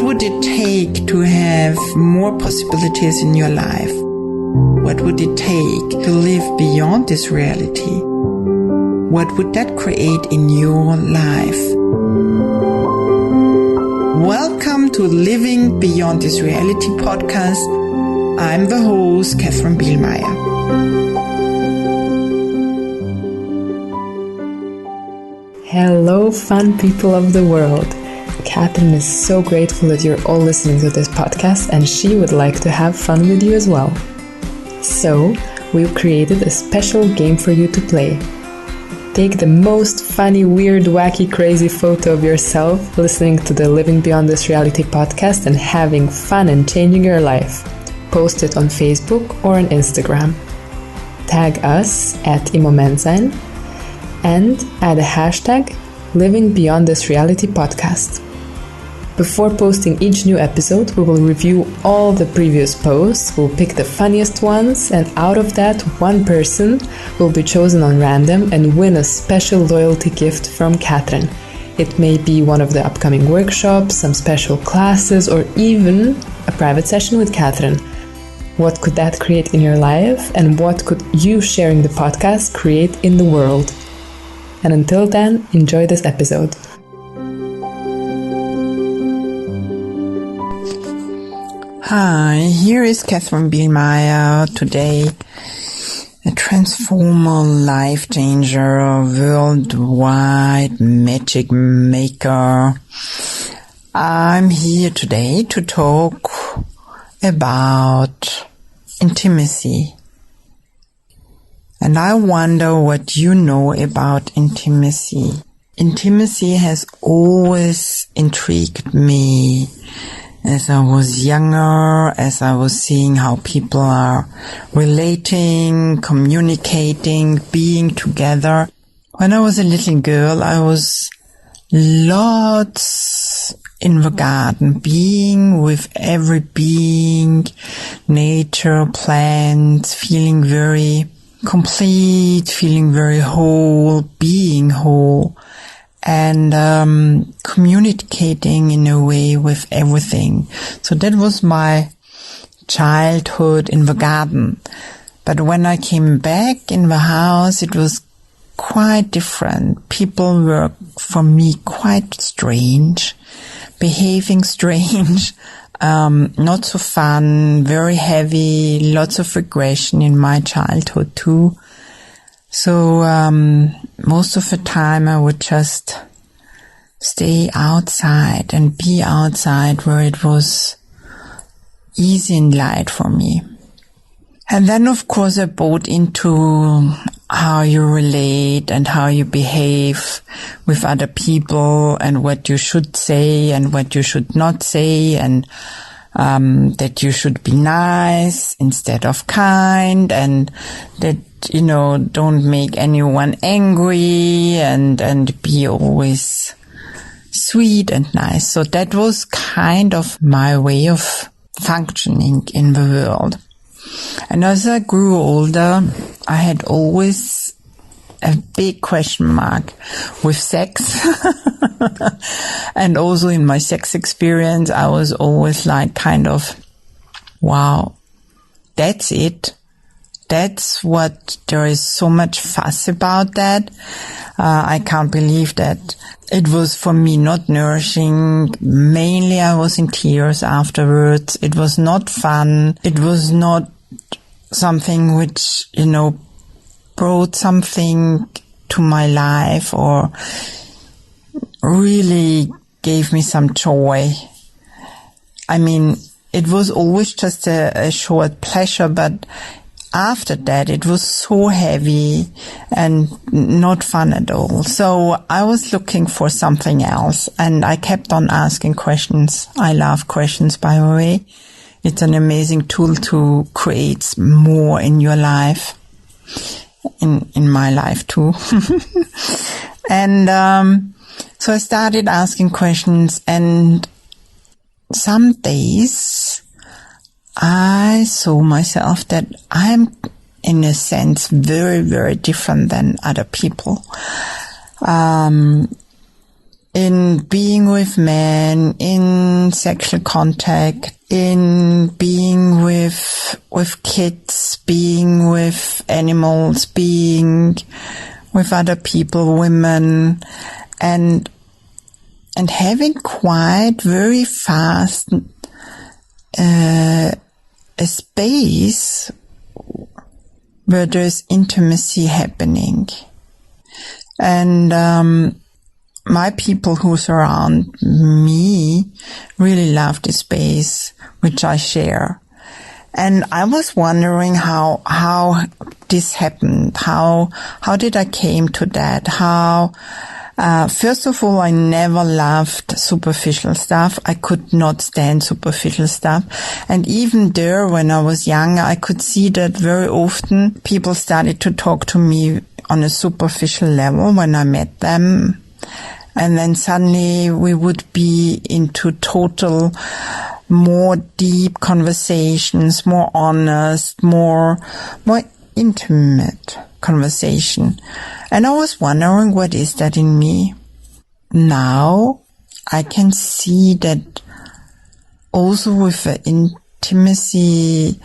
would it take to have more possibilities in your life? What would it take to live beyond this reality? What would that create in your life? Welcome to Living Beyond This Reality podcast. I'm the host, Katherine. Hello, fun people of the world. Katherine is so grateful that you're all listening to this podcast, and she would like to have fun with you as well. So, we've created a special game for you to play. Take the most funny, weird, wacky, crazy photo of yourself listening to the Living Beyond This Reality podcast and having fun and changing your life. Post it on Facebook or on Instagram. Tag us at imomenzain and add a hashtag Living Beyond This Reality podcast. Before posting each new episode, we will review all the previous posts, we'll pick the funniest ones, and out of that, one person will be chosen on random and win a special loyalty gift from Katherine. It may be one of the upcoming workshops, some special classes, or even a private session with Katherine. What could that create in your life, and what could you sharing the podcast create in the world? And until then, enjoy this episode. Hi, here is Katherine Bielmeier. Today, a transformer, life changer, worldwide magic maker. I'm here today to talk about intimacy. And I wonder what you know about intimacy. Intimacy has always intrigued me. As I was younger, as I was seeing how people are relating, communicating, being together. When I was a little girl, I was lots in the garden, being with every being, nature, plants, feeling very complete, feeling very whole, being whole. And communicating in a way with everything. So that was my childhood in the garden. But when I came back in the house, it was quite different. People were, for me, quite strange, behaving strange, not so fun, very heavy, lots of aggression in my childhood too. So most of the time I would just stay outside and be outside where it was easy and light for me. And then of course I bought into how you relate and how you behave with other people and what you should say and what you should not say, and that you should be nice instead of kind, and that, you know, don't make anyone angry, and be always sweet and nice. So that was kind of my way of functioning in the world. And as I grew older, I had always a big question mark with sex. And also in my sex experience, I was always like kind of, wow, that's it. That's what, there is so much fuss about that. I can't believe that. It was for me not nourishing. Mainly I was in tears afterwards. It was not fun. It was not something which, you know, brought something to my life or really gave me some joy. I mean, it was always just a short pleasure, but after that it was so heavy and not fun at all. So I was looking for something else, and I kept on asking questions. I love questions, by the way. It's an amazing tool to create more in your life, in my life too. And so I started asking questions, and some days I saw myself that I'm, in a sense, very, very different than other people. in being with men, in sexual contact, in being with kids, being with animals, being with other people, women, and having quite very fast a space where there's intimacy happening. And my people who surround me really love this space which I share. And I was wondering how this happened. How did I came to that? First of all, I never loved superficial stuff. I could not stand superficial stuff. And even there, when I was younger, I could see that very often people started to talk to me on a superficial level when I met them. And then suddenly we would be into total, more deep conversations, more honest, more intimate conversation. And I was wondering, what is that in me? Now I can see that also with the intimacy,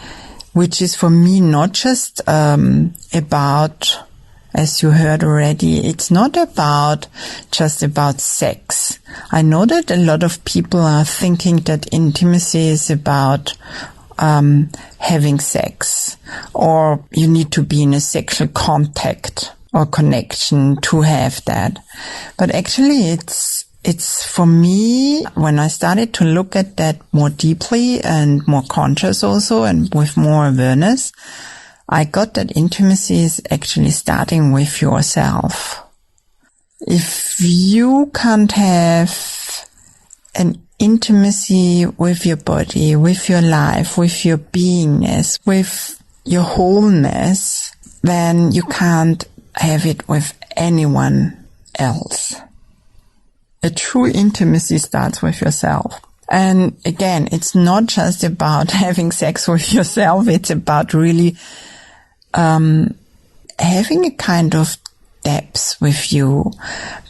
which is for me not just about, as you heard already, it's not just about sex. I know that a lot of people are thinking that intimacy is about having sex, or you need to be in a sexual contact or connection to have that. But actually it's for me, when I started to look at that more deeply and more conscious also, and with more awareness, I got that intimacy is actually starting with yourself. If you can't have an intimacy with your body, with your life, with your beingness, with your wholeness, then you can't have it with anyone else. A true intimacy starts with yourself. And again, it's not just about having sex with yourself. It's about really having a kind of depth with you,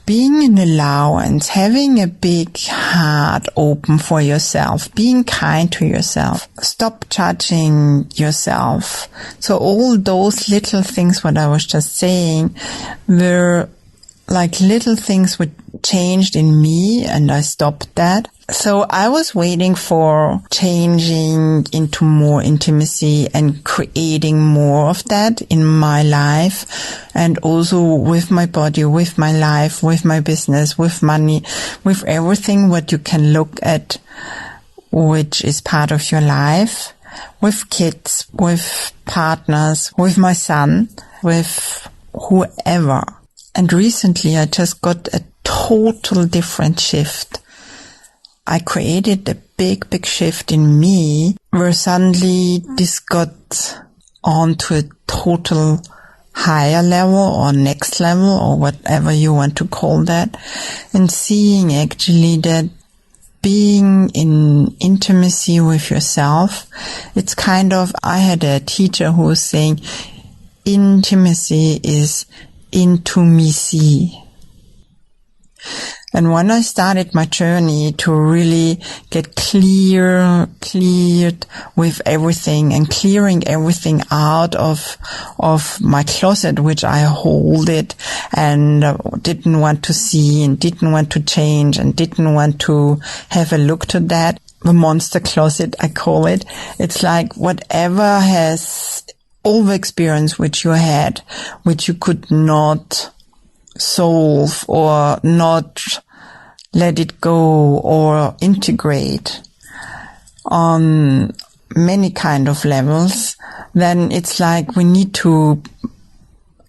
being in allowance, having a big heart open for yourself, being kind to yourself, stop judging yourself. So all those little things, what I was just saying, were like little things which changed in me, and I stopped that. So I was waiting for changing into more intimacy and creating more of that in my life, and also with my body, with my life, with my business, with money, with everything what you can look at, which is part of your life, with kids, with partners, with my son, with whoever. And recently I just got a total different shift. I created a big shift in me where suddenly this got onto a total higher level or next level or whatever you want to call that, and seeing actually that being in intimacy with yourself, it's kind of, I had a teacher who was saying intimacy is intimacy. And when I started my journey to really get cleared with everything and clearing everything out of my closet, which I hold it and didn't want to see and didn't want to change and didn't want to have a look to that, the monster closet, I call it. It's like whatever has all the experience which you had, which you could not solve or not let it go or integrate on many kind of levels, then it's like we need to,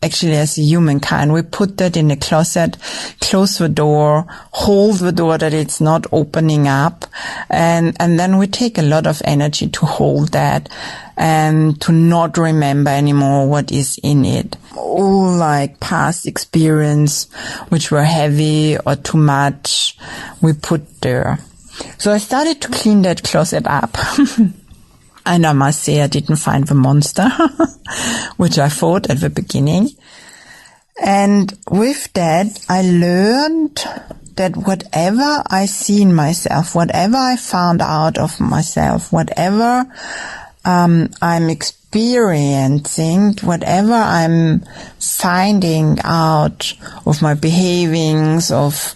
actually as a humankind, we put that in a closet, close the door, hold the door that it's not opening up, and then we take a lot of energy to hold that and to not remember anymore what is in it. All like past experience, which were heavy or too much, we put there. So I started to clean that closet up. And I must say I didn't find the monster, which I thought at the beginning. And with that, I learned that whatever I see in myself, whatever I found out of myself, whatever I'm experiencing, whatever I'm finding out of my behavings, of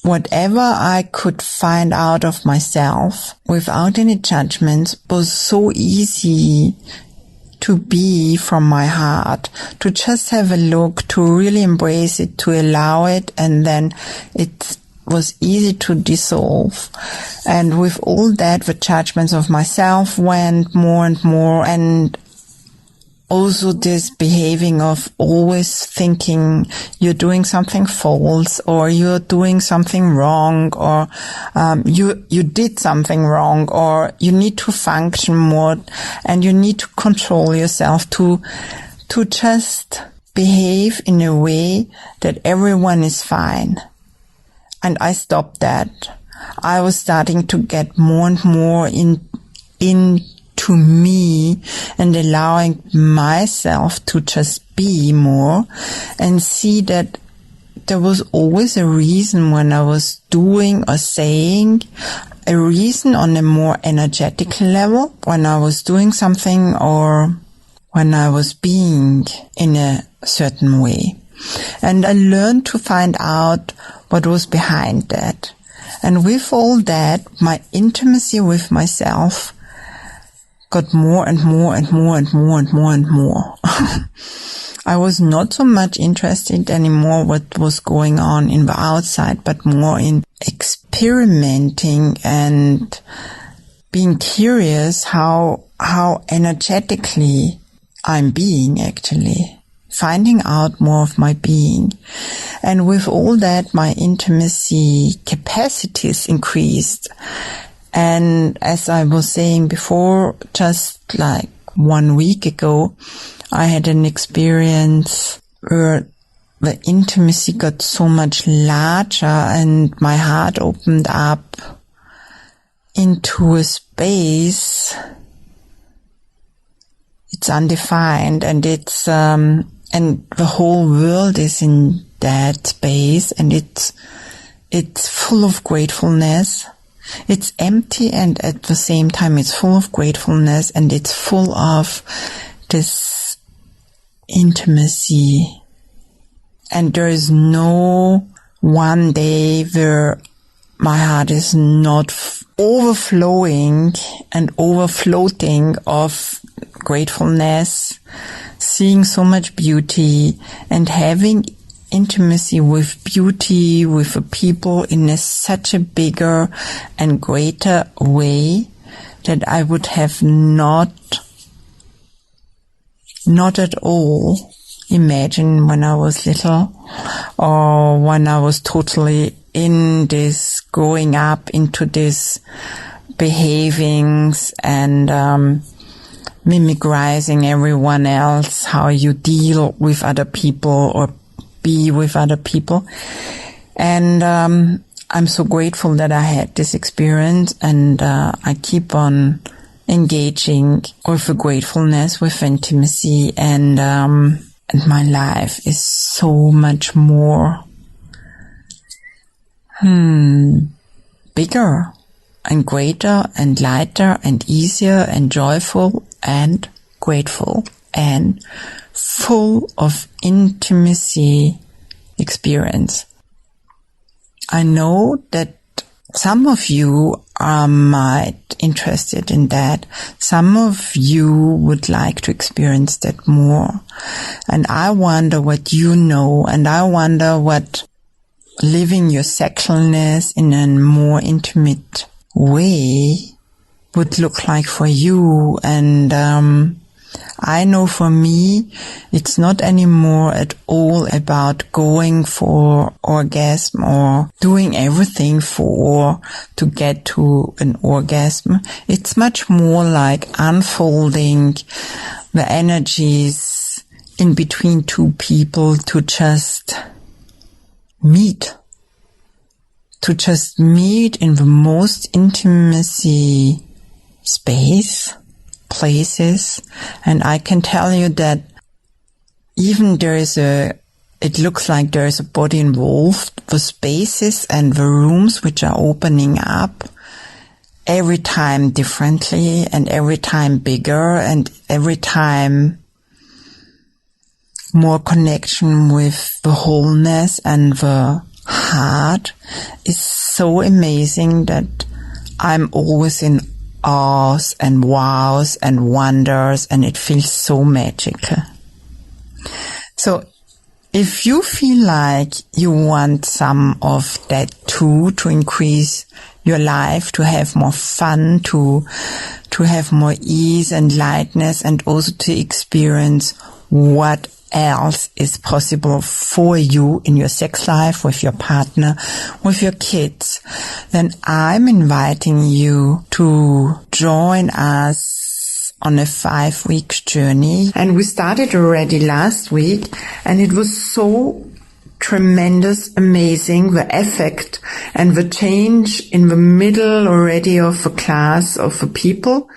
whatever I could find out of myself without any judgments was so easy to be from my heart, to just have a look, to really embrace it, to allow it, and then it was easy to dissolve. And with all that, the judgments of myself went more and more, and also this behaving of always thinking you're doing something false, or you're doing something wrong, or you did something wrong, or you need to function more and you need to control yourself to just behave in a way that everyone is fine. And I stopped that. I was starting to get more and more into me and allowing myself to just be more and see that there was always a reason when I was doing or saying, a reason on a more energetic level when I was doing something or when I was being in a certain way. And I learned to find out what was behind that. And with all that, my intimacy with myself got more and more and more and more and more and more. I was not so much interested anymore what was going on in the outside, but more in experimenting and being curious how energetically I'm being actually. Finding out more of my being. And with all that, my intimacy capacities increased. And as I was saying before, just like 1 week ago, I had an experience where the intimacy got so much larger and my heart opened up into a space. It's undefined, and it's and the whole world is in that space, and it's full of gratefulness. It's empty, and at the same time it's full of gratefulness, and it's full of this intimacy. And there is no one day where my heart is not overflowing and overfloating of gratefulness, seeing so much beauty and having intimacy with beauty, with the people in such a bigger and greater way that I would have not at all imagined when I was little, or when I was totally in this, growing up into this behavings and mimicrizing everyone else, how you deal with other people or be with other people. And I'm so grateful that I had this experience, and I keep on engaging with the gratefulness, with intimacy, and my life is so much more bigger and greater and lighter and easier and joyful and grateful and full of intimacy experience. I know that some of you are might interested in that. Some of you would like to experience that more. And I wonder what you know, and I wonder what living your sexualness in a more intimate way would look like for you. And I know for me, it's not anymore at all about going for orgasm or doing everything to get to an orgasm. It's much more like unfolding the energies in between two people to just meet in the most intimacy space, places. And I can tell you that even there is a it looks like there is a body involved. The spaces and the rooms which are opening up every time differently and every time bigger and every time more connection with the wholeness and the heart is so amazing that I'm always in awe and wows and wonders, and it feels so magical. So if you feel like you want some of that too, to increase your life, to have more fun, to have more ease and lightness, and also to experience what else is possible for you in your sex life, with your partner, with your kids, then I'm inviting you to join us on a 5-week journey. And we started already last week, and it was so tremendous, amazing, the effect and the change in the middle already of the class of the people,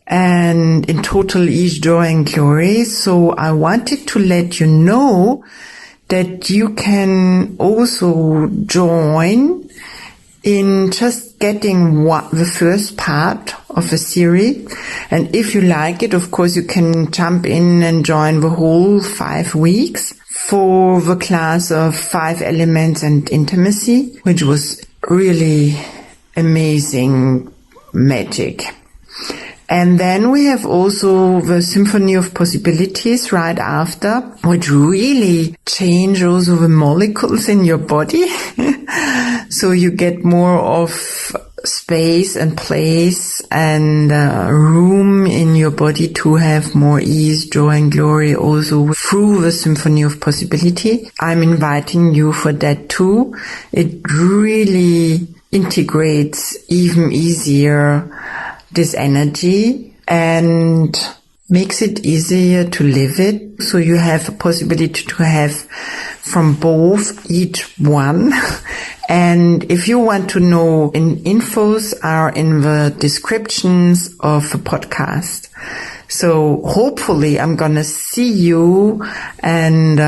and in total ease, joy and glory. So I wanted to let you know that you can also join in just getting the first part of a series. And if you like it, of course, you can jump in and join the whole 5 weeks for the class of 5 elements and intimacy, which was really amazing magic. And then we have also the Symphony of Possibilities right after, which really change also the molecules in your body. So you get more of space and place and room in your body to have more ease, joy and glory also through the Symphony of Possibility. I'm inviting you for that too. It really integrates even easier this energy and makes it easier to live it. So you have a possibility to have from both each one. And if you want to know, infos are in the descriptions of the podcast. So hopefully I'm going to see you, and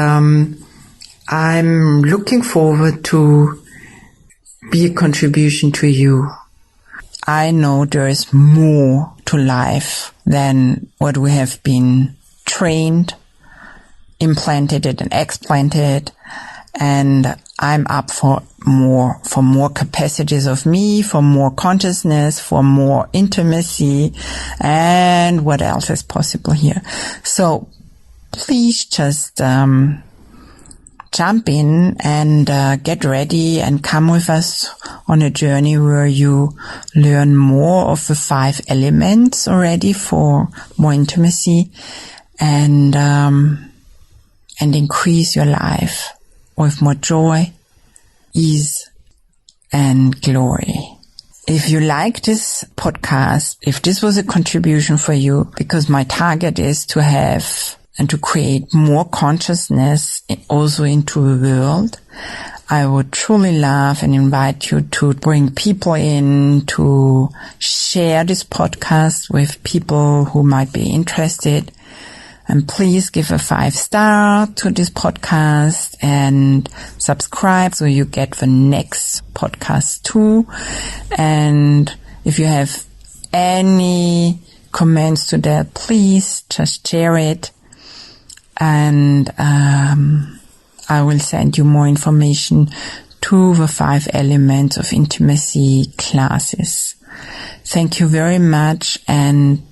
I'm looking forward to be a contribution to you. I know there is more to life than what we have been trained, implanted and explanted, and I'm up for more capacities of me, for more consciousness, for more intimacy, and what else is possible here. So please just jump in and get ready and come with us on a journey where you learn more of the 5 elements already for more intimacy and increase your life with more joy, ease, and glory. If you like this podcast, if this was a contribution for you, because my target is to have and to create more consciousness also into the world, I would truly love and invite you to bring people in, to share this podcast with people who might be interested. And please give a 5-star to this podcast and subscribe so you get the next podcast too. And if you have any comments to that, please just share it. And I will send you more information to the 5 elements of intimacy classes. Thank you very much, and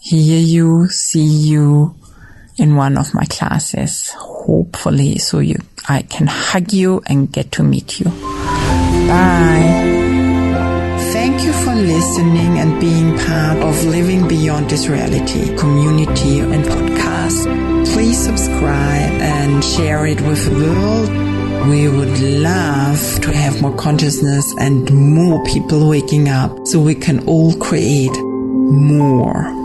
see you in one of my classes, hopefully, so I can hug you and get to meet you. Bye. Thank you for listening and being part of Living Beyond This Reality community and podcast. Please subscribe and share it with the world. We would love to have more consciousness and more people waking up so we can all create more.